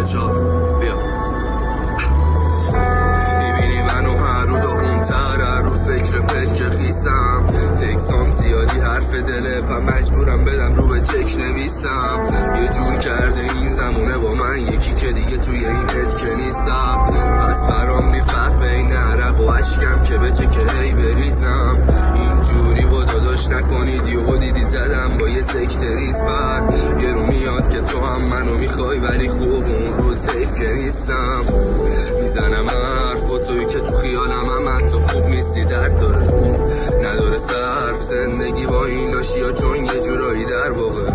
4 بیا میبینی منو هر رو داغون‌تر رو فکر پلک خیسم تکسام زیادی حرف دله پا مجبورم بدم رو به چک نویسم یه جور کرده این زمونه با من یکی که دیگه توی این که نیستم پس برام میفرق بین عرق و عشقم که به چه که هی بریزم اینجوری با داداش نکنید یهو دیدی زدم با یه سکتریز بر یه رو میاد که تو هم منو میخوای ولی خوب اون روز حیف که نیستم میزنم حرف و توی که تو خیالم هم تو خوب نیستی درد داره نداره صرف زندگی با این لاشی ها چون یه جورایی در واقع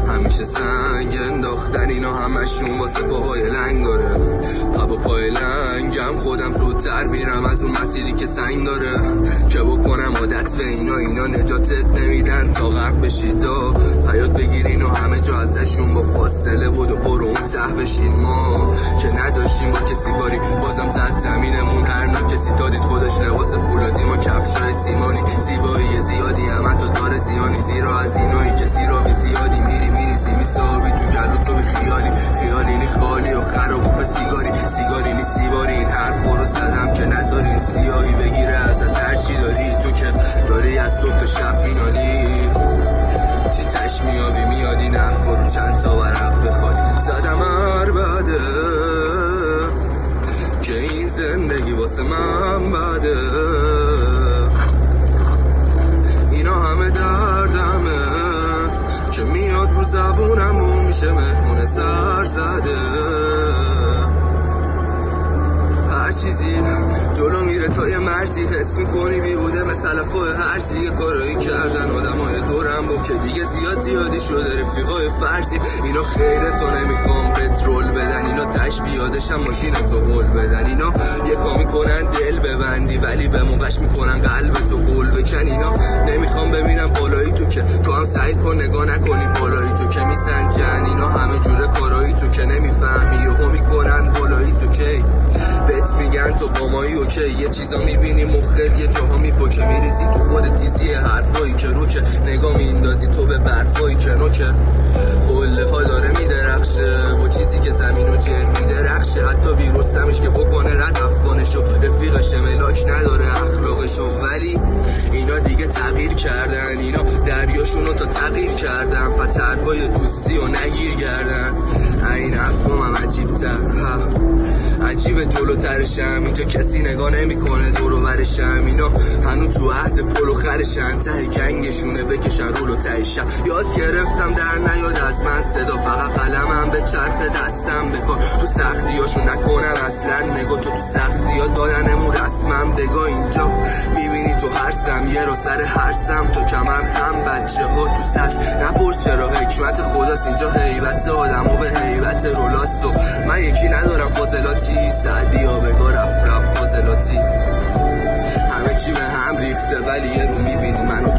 همیشه سنگ انداختن اینا همشون واسه پاهای لنگ داره با پای لنگم خودم زودتر میرم از اون مسیری که سنگ داره که بکنم عادت به اینا نجاتت نمیدن تا غرق بشید و حیات بگیرین و همه جا ازشون با فاصله بود و برو اون ته بشین ما که نداشتیم با کسی کاری بازم زد زمینمون هر نوع کسی دادید خودش لباس فولادی ما کفشای سیمانی زیبایی زیادی هم تو داره زیانی زیرا از اینایی کسی را بی زیادی میریزی میسابی تو گلو تو بی خیالی نی خالی و خراب به سیگاری نی سیباری این حرف رو زدم که نذاری این سیاهی بگیره ازت هرچی داری تو که داری از صبح تا شب مینالی چی تش میاد این حرف رو چند تا ورق بخوادی زدم عربده که این زندگی واسه من بده اینا همه دردمه که میاد رو زبونم و میشه مهمون سر زده هر چیزی جلو میره تا یه مرزی حس میکنی بیهوده مثل فوه هرچی یه کارایی کردن آدمای دورم با که دیگه زیادی شده رفیقای فرضی اینا خیرتو نمیخوام پترول بدن اینا تش بیادشم ماشینتو قول بدن اینا یه کامی کنن دل ببندی ولی به موقعش میکنن قلبتو قول بکن اینا نمیخوام ببینم بالایی تو که تو هم سعی کن نگاه نکنی بالایی تو که میسنجن اینا همه جوره کارایی تو که نمیفهمی یهو میکنن بالایی تو که بهت میگن تو با مایی اوکی یه چیزا میبینی مخت یه جاها میپکه میریزی تو خود تیزی حرفایی که رو که نگاه میندازی تو به برفایی که نوکه قله ها داره میدرخشه با چیزی که زمین و جر میدرخشه حتی بیرستمش که بکنه رد افغانشو رفیقش ملاک نداره اخلاقشو ولی اینا دیگه تغییر کردن اینا دریاشونو تا تغییر کردن پترهای دوستی و نگیر کردن این افغام هم عجیبه جلوترشم اینجا کسی نگاه نمیکنه دور و برشم اینا هنوز تو عهد پل و خرشن ته گنگشونه بکشن رولو تهشن یاد گرفتم در نیاد از من صدا فقط قلمم به چرخ دستم بکن تو سختیاشو نکنم اصلا نگاه تو سختیا دادنمون رسمم بگاه اینجا میبینی تو هرسم یه رو سر هرسم تو کمر خم بچه ها تو سرش نپرس چرا حکمت خداست اینجا حیبت آدم و به حیبت رولاست و من یکی ندارم فاضلاتی سعدی ها بگاه رفت فاضلاتی همه چی به هم ریخته ولی یه رو میبینی منو